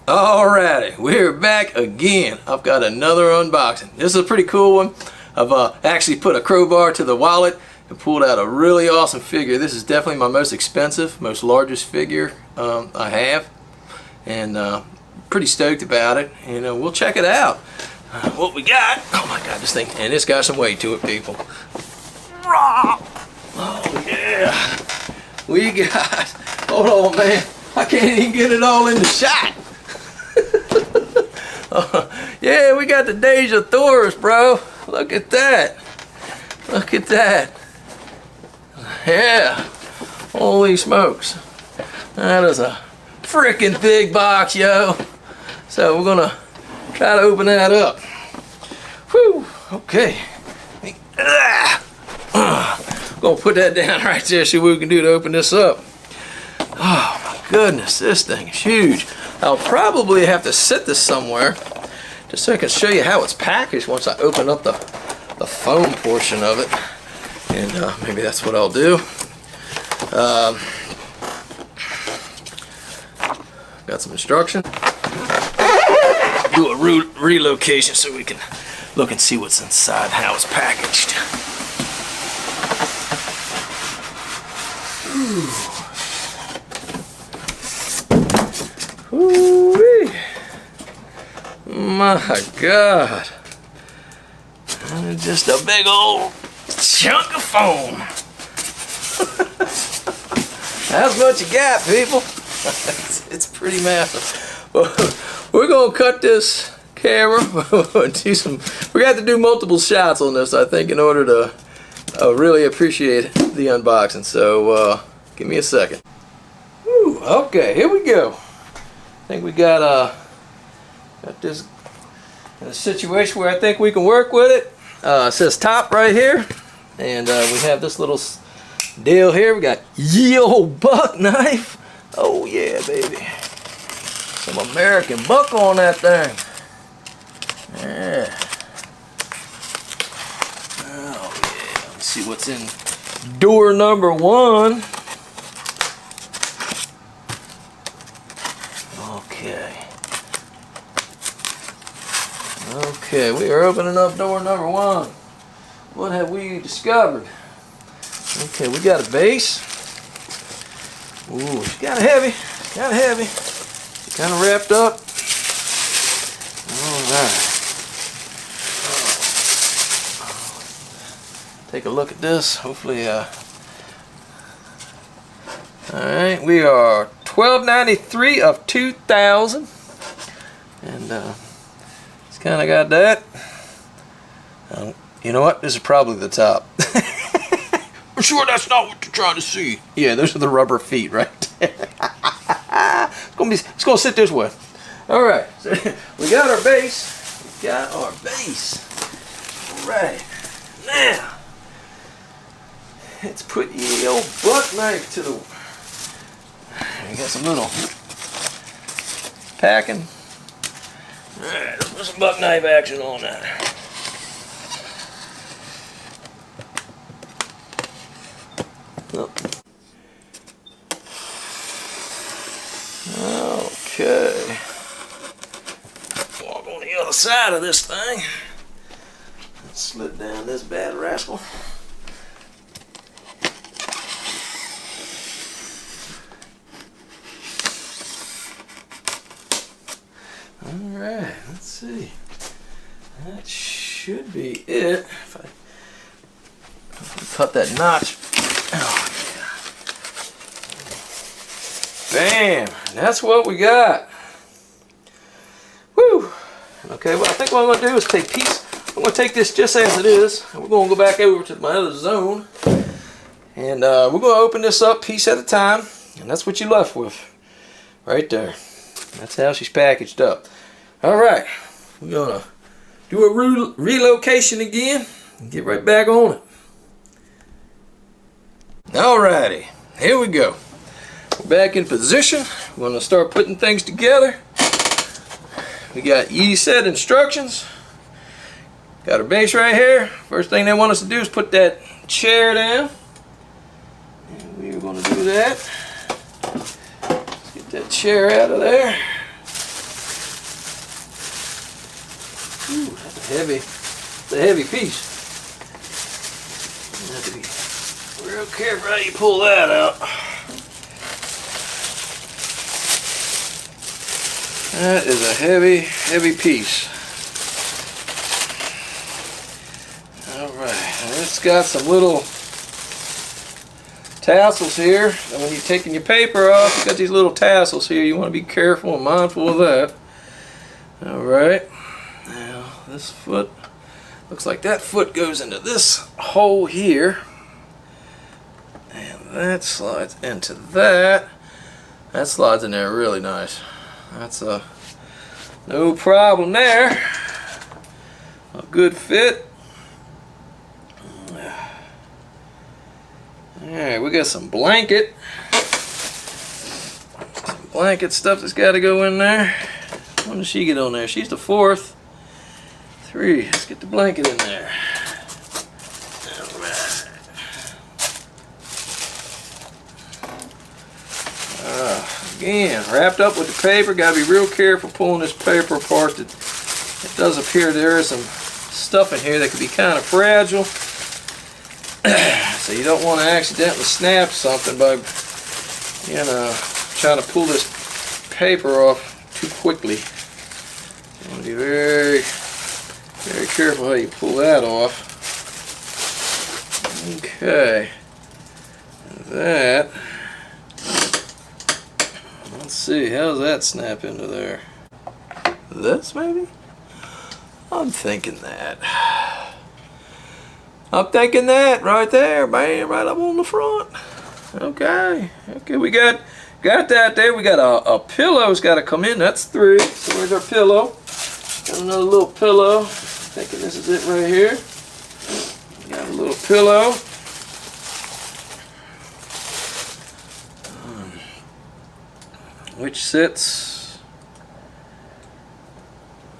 Alrighty, we're back again. I've got another unboxing. This is a pretty cool one. I've actually put a crowbar to the wallet and pulled out a really awesome figure. This is definitely my most expensive, most largest figure I have, and pretty stoked about it. And we'll check it out. What we got? Oh my God, this thing, and it's got some weight to it, people. Oh yeah, we got. Hold on, man. I can't even get it all in the shot. Yeah, we got the Dejah Thoris, bro. Look at that. Look at that. Yeah. Holy smokes. That is a freaking big box, yo. So we're gonna try to open that up. Whew. Okay. Gonna put that down right there, see what we can do to open this up. Oh my goodness, this thing is huge. I'll probably have to sit this somewhere just so I can show you how it's packaged once I open up the foam portion of it. And maybe that's what I'll do. Got some instructions. Do a relocation so we can look and see what's inside, how it's packaged. Ooh-wee. My God. Just a big old chunk of foam. That's what you got, people. It's pretty massive. We're gonna cut this camera. Do some. We got to do multiple shots on this, I think, in order to really appreciate the unboxing. So give me a second. Whew, okay, here we go. I think we got this in a situation where I think we can work with it. It says top right here, and we have this little deal here. We got ye old buck knife. Oh yeah, baby. Some American buck on that thing. Yeah. Oh yeah. Let's see what's in door number 1. Okay, we are opening up door number 1. What have we discovered? Okay, we got a base. Ooh, it's kind of heavy. Kind of heavy. Kind of wrapped up. All right. Take a look at this. Hopefully, all right, we are $12.93 of 2,000, and kind of got that. You know what? This is probably the top. I'm sure that's not what you're trying to see. Yeah, those are the rubber feet right there. It's gonna sit this way. All right, so we got our base. We got our base. All right, now let's put the old buck knife to the. We got some little packing. Alright, let's put some buck knife action on that. Oh. Okay. Walk on the other side of this thing. Let's slip down this bad rascal. Alright, let's see. That should be it. If I cut that notch. Oh, bam! That's what we got. Woo! Okay, well, I think what I'm going to do is I'm going to take this just as it is, and we're going to go back over to my other zone, and we're going to open this up piece at a time, and that's what you're left with. Right there. That's how she's packaged up. Alright, we're going to do a relocation again and get right back on it. Alrighty, here we go. We're back in position. We're going to start putting things together. We got easy set instructions. Got our base right here. First thing they want us to do is put that chair down. And we are going to do that. Let's get that chair out of there. a heavy piece. You have to be real careful how you pull that out. That is a heavy piece. Alright, it's got some little tassels here. And when you're taking your paper off, you got these little tassels here. You want to be careful and mindful of that. Alright, now this foot, looks like that foot goes into this hole here. And that slides into that. That slides in there really nice. That's no problem there. A good fit. Alright, we got some blanket. Some blanket stuff that's got to go in there. When does she get on there? She's the fourth. 3. Let's get the blanket in there. Alright. Again, wrapped up with the paper. Got to be real careful pulling this paper apart. It does appear there is some stuff in here that could be kind of fragile. So you don't want to accidentally snap something by, you know, trying to pull this paper off too quickly. You want to be very careful how you pull that off. Okay. That. Let's see, how does that snap into there? This maybe? I'm thinking that. I'm thinking that right there, man, right up on the front. Okay, we got that there. We got a pillow's got to come in. That's 3. So where's our pillow? Got another little pillow. Thinking this is it right here. Got a little pillow. Which sits.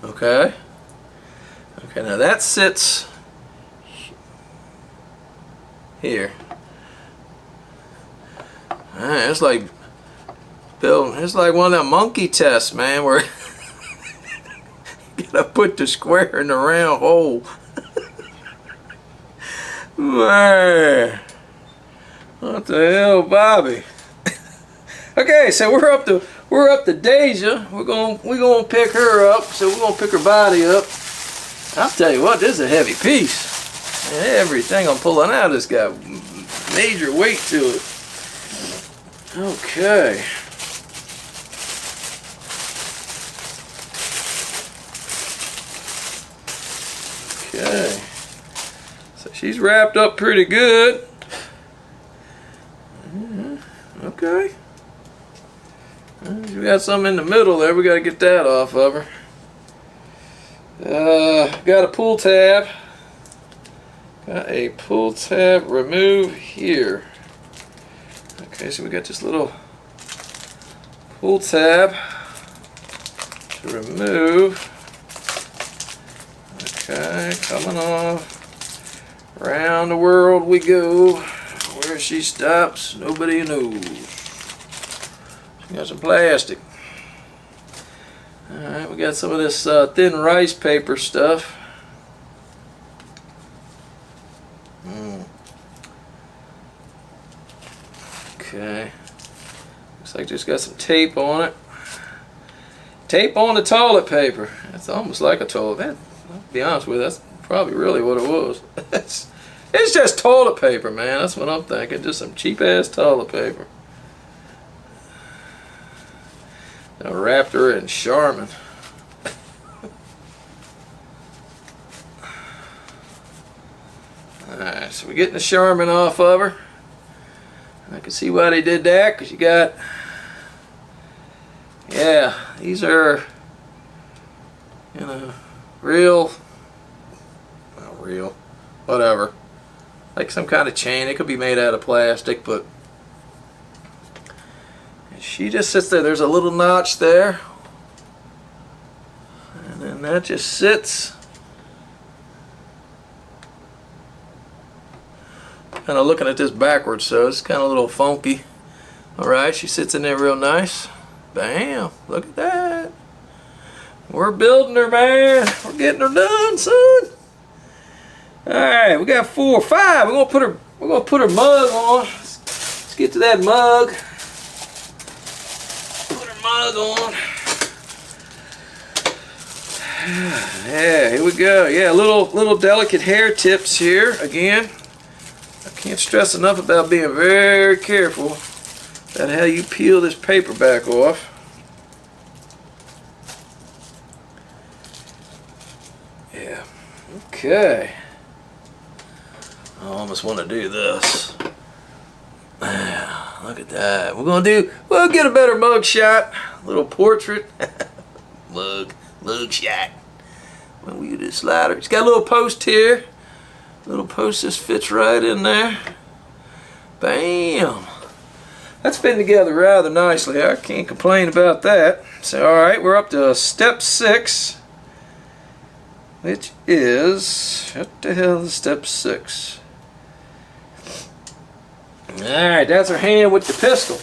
Okay. Okay, now that sits here. Alright, it's like building, it's like one of them monkey tests, man, where you gotta put the square in the round hole. Man, what the hell, Bobby? Okay, so we're up to Dejah. We're gonna pick her up. So we're gonna pick her body up. I'll tell you what, this is a heavy piece. Everything I'm pulling out has got major weight to it. Okay. Okay. So she's wrapped up pretty good. Okay. We got some in the middle there. We got to get that off of her. Got a pull tab. Got a pull tab remove here. Okay, so we got this little pull tab to remove. Okay, coming off. Around the world we go. Where she stops, nobody knows. She got some plastic. Alright, we got some of this thin rice paper stuff. Okay. Looks like just got some tape on it. Tape on the toilet paper. That's almost like a toilet. I'll be honest with you, that's probably really what it was. It's just toilet paper, man. That's what I'm thinking. Just some cheap ass toilet paper. I wrapped her in Charmin. Alright, so we're getting the Charmin off of her. I can see why they did that, because you got, yeah, these are, you know, real, not real, whatever. Like some kind of chain. It could be made out of plastic, but she just sits there. There's a little notch there, and then that just sits. Kind of looking at this backwards, so it's kind of a little funky. Alright, she sits in there real nice. Bam! Look at that. We're building her, man. We're getting her done, son. All right, we got 4 or 5. We're gonna put her mug on. Let's get to that mug. Put her mug on. Yeah, here we go. Yeah, little delicate hair tips here again. I can't stress enough about being very careful about how you peel this paper back off. Yeah. Okay. I almost want to do this. Look at that. We'll get a better mug shot. Little portrait. mug shot. When we do the slider. It's got a little post here. Little post just fits right in there. Bam. That's been together rather nicely. I can't complain about that. So alright, we're up to step 6. Which is, what the hell is step 6? Alright, that's our hand with the pistol.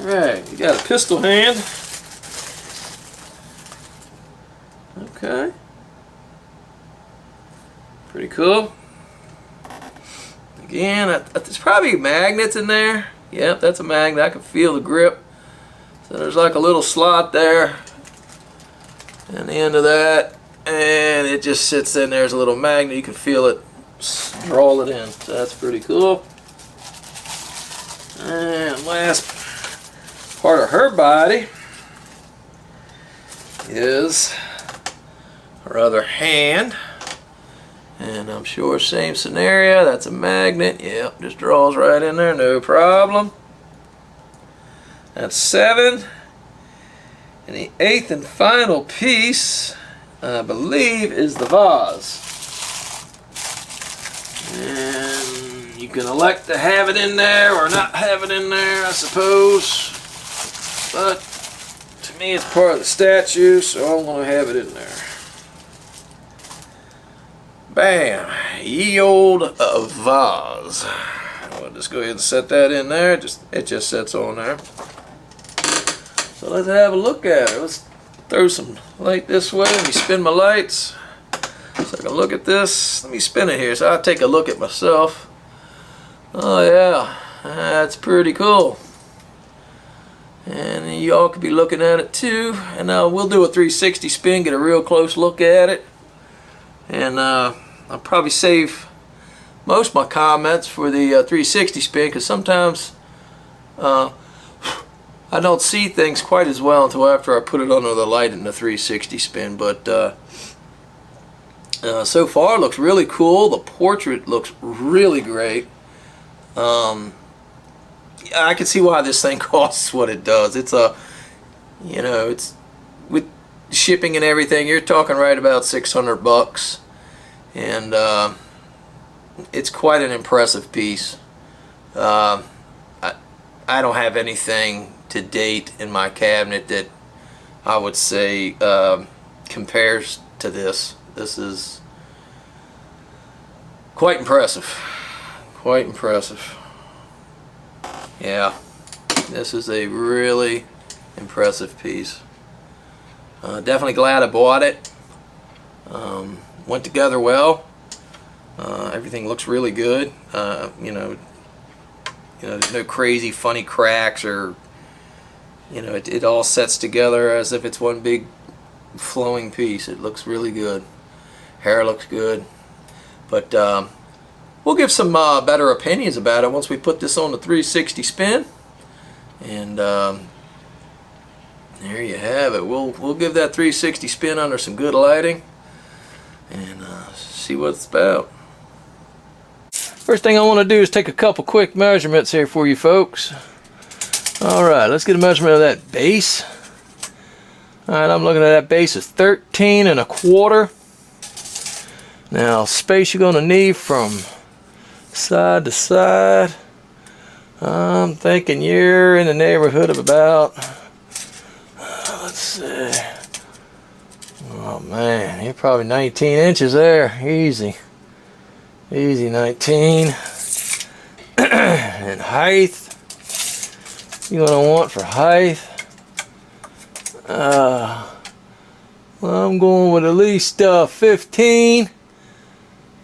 Alright, you got a pistol hand. Okay. Pretty cool. Again, there's probably magnets in there. Yep, that's a magnet. I can feel the grip. So there's like a little slot there. And the end of that. And it just sits in there as a little magnet. You can feel it. Draw it in. So that's pretty cool. And last part of her body is her other hand. And I'm sure same scenario. That's a magnet. Yep, just draws right in there, no problem. That's 7. And the 8th and final piece, I believe, is the vase. And you can elect to have it in there or not have it in there, I suppose. But to me, it's part of the statue, so I'm going to have it in there. Bam! Ye old vase. I'll just go ahead and set that in there. It just sets on there. So let's have a look at it. Let's throw some light this way. Let me spin my lights so I can look at this. Let me spin it here so I'll take a look at myself. Oh yeah, that's pretty cool. And you all could be looking at it too. And we'll do a 360 spin, get a real close look at it. And I'll probably save most of my comments for the 360 spin, because sometimes I don't see things quite as well until after I put it under the light in the 360 spin. But so far it looks really cool. The portrait looks really great. I can see why this thing costs what it does. It's it's with shipping and everything, you're talking right about $600. And it's quite an impressive piece. I don't have anything to date in my cabinet that I would say compares to this. This is quite impressive. Quite impressive. Yeah, this is a really impressive piece. Definitely glad I bought it. Went together well. Everything looks really good. There's no crazy funny cracks, or it all sets together as if it's one big flowing piece. It looks really good. Hair looks good. But we'll give some better opinions about it once we put this on the 360 spin. And there you have it. We'll give that 360 spin under some good lighting and see what it's about. First thing I want to do is take a couple quick measurements here for you folks. Alright, let's get a measurement of that base. Alright, I'm looking at that base is 13 1/4. Now, space you're going to need from side to side, I'm thinking you're in the neighborhood of about, let's see, oh man, you're probably 19 inches there, easy 19. And height, you're going to want for height, Well, I'm going with at least 15.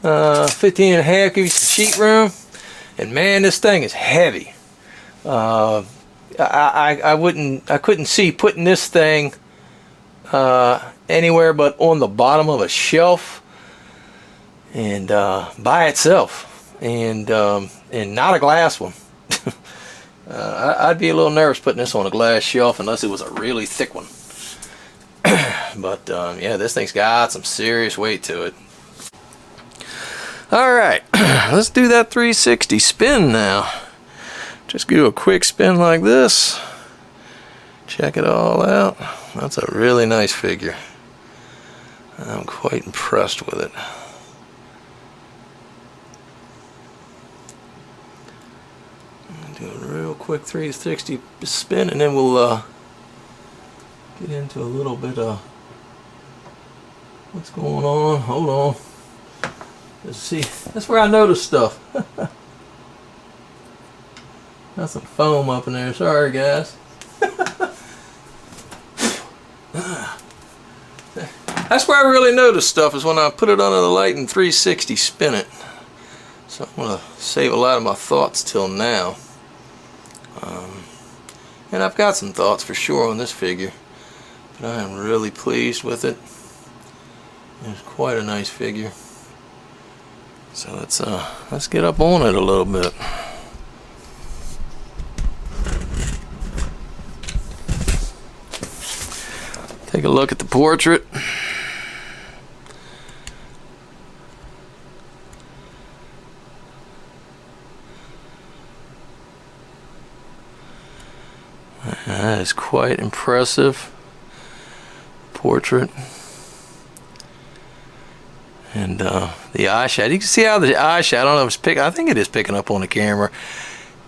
15 and a half, give you some sheet room. And man, this thing is heavy. I couldn't see putting this thing anywhere but on the bottom of a shelf and by itself, and not a glass one. I'd be a little nervous putting this on a glass shelf unless it was a really thick one. But yeah, this thing's got some serious weight to it. Alright, let's do that 360 spin now. Just do a quick spin like this. Check it all out. That's a really nice figure. I'm quite impressed with it. Do a real quick 360 spin, and then we'll get into a little bit of what's going on. Hold on. Let's see. That's where I notice stuff. Got some foam up in there. Sorry, guys. That's where I really notice stuff, is when I put it under the light and 360 spin it. So I'm going to save a lot of my thoughts till now. And I've got some thoughts for sure on this figure, but I am really pleased with it. It's quite a nice figure. So let's get up on it a little bit. Take a look at the portrait. That is quite impressive portrait. And the eye shadow, you can see how the eye shadow, I don't know if it's I think it is picking up on the camera.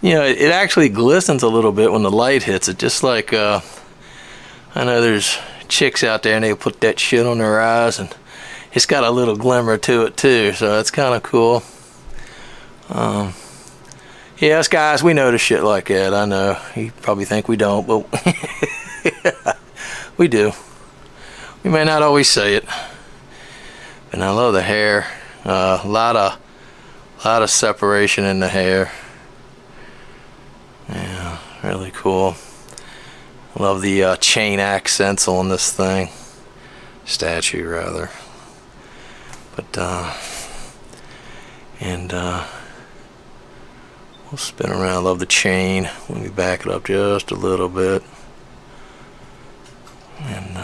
You know, it actually glistens a little bit when the light hits it, just like I know there's chicks out there and they put that shit on their eyes, and it's got a little glimmer to it too, so that's kind of cool. Yeah, us guys, we notice shit like that. I know you probably think we don't, but we do. We may not always say it. And I love the hair. A lot of separation in the hair. Yeah, really cool. Love the chain accents on this thing. Statue, rather. But we'll spin around. Love the chain. Let me back it up just a little bit. And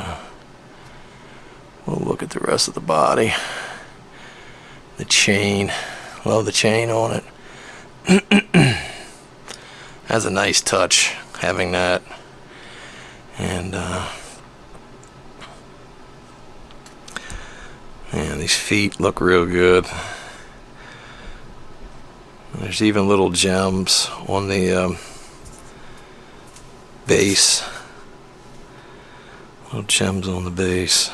we'll look at the rest of the body. The chain. Love the chain on it. That's a nice touch, having that. And man, these feet look real good. There's even little gems on the base. Little gems on the base.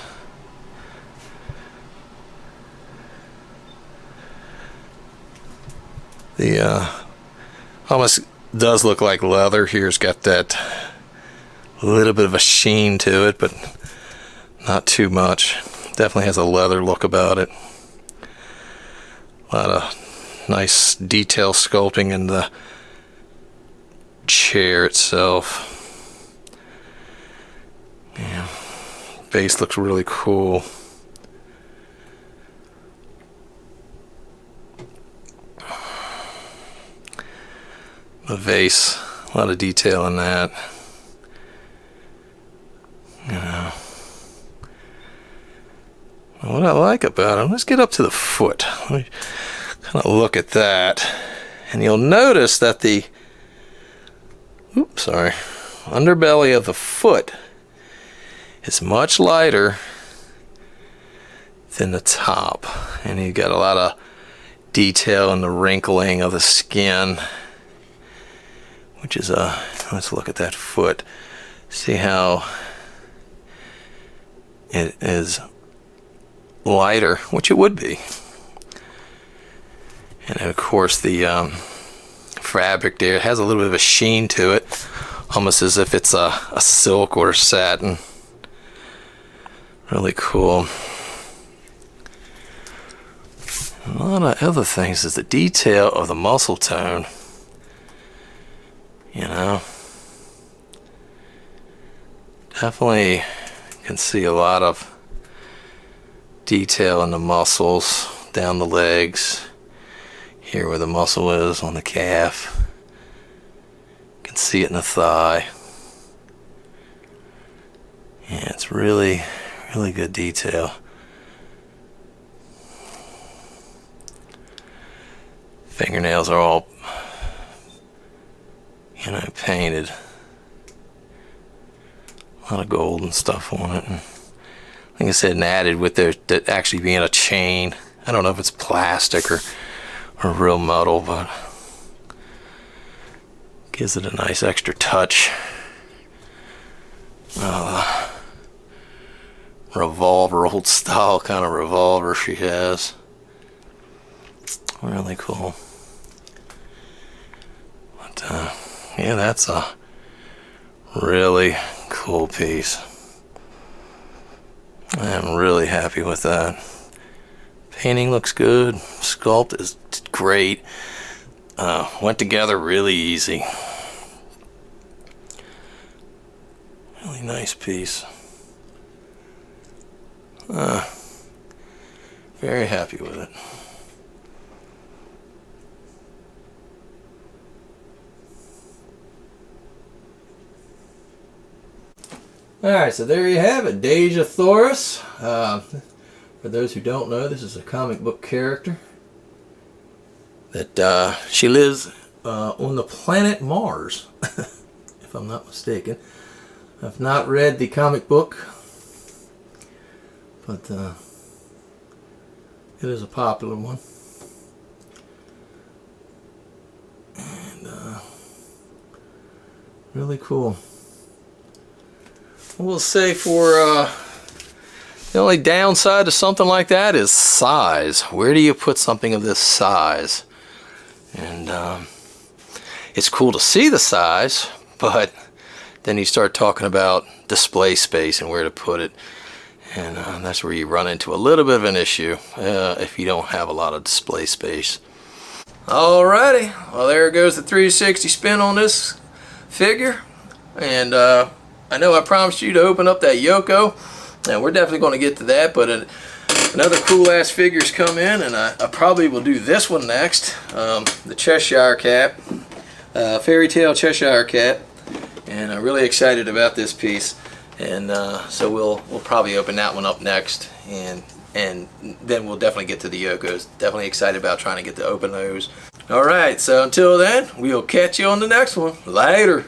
The almost does look like leather. Here's got that little bit of a sheen to it, but not too much. Definitely has a leather look about it. A lot of nice detail sculpting in the chair itself. Yeah, base looks really cool. The vase, a lot of detail in that. You know, what I like about it, let's get up to the foot. Let me kind of look at that, and you'll notice that the underbelly of the foot is much lighter than the top, and you got a lot of detail in the wrinkling of the skin, which is let's look at that foot. See how it is lighter, which it would be. And then of course the fabric there has a little bit of a sheen to it, almost as if it's a silk or a satin. Really cool. A lot of other things is the detail of the muscle tone. You know, definitely can see a lot of detail in the muscles down the legs. Here where the muscle is on the calf. You can see it in the thigh. Yeah, it's really, really good detail. Fingernails are all, you know, painted. A lot of gold and stuff on it. And like I said, and added with there that actually being a chain. I don't know if it's plastic or real metal, but gives it a nice extra touch. Revolver, old style kind of revolver she has. Really cool. But yeah, that's a really cool piece. I'm really happy with that. Painting looks good. Sculpt is great. Went together really easy. Really nice piece. Very happy with it. Alright, so there you have it, Dejah Thoris. For those who don't know, this is a comic book character that she lives on the planet Mars, if I'm not mistaken. I've not read the comic book, but it is a popular one. And really cool. We'll say for the only downside to something like that is size. Where do you put something of this size? And it's cool to see the size, but then you start talking about display space and where to put it. And that's where you run into a little bit of an issue if you don't have a lot of display space. Alrighty, well there goes the 360 spin on this figure. And I know I promised you to open up that Yoko, and we're definitely going to get to that, but another cool ass figure's come in, and I probably will do this one next, the Cheshire Cat, Fairy Tale Cheshire Cat, and I'm really excited about this piece, and so we'll probably open that one up next, and then we'll definitely get to the Yokos. Definitely excited about trying to get to open those. Alright, so until then, we'll catch you on the next one. Later.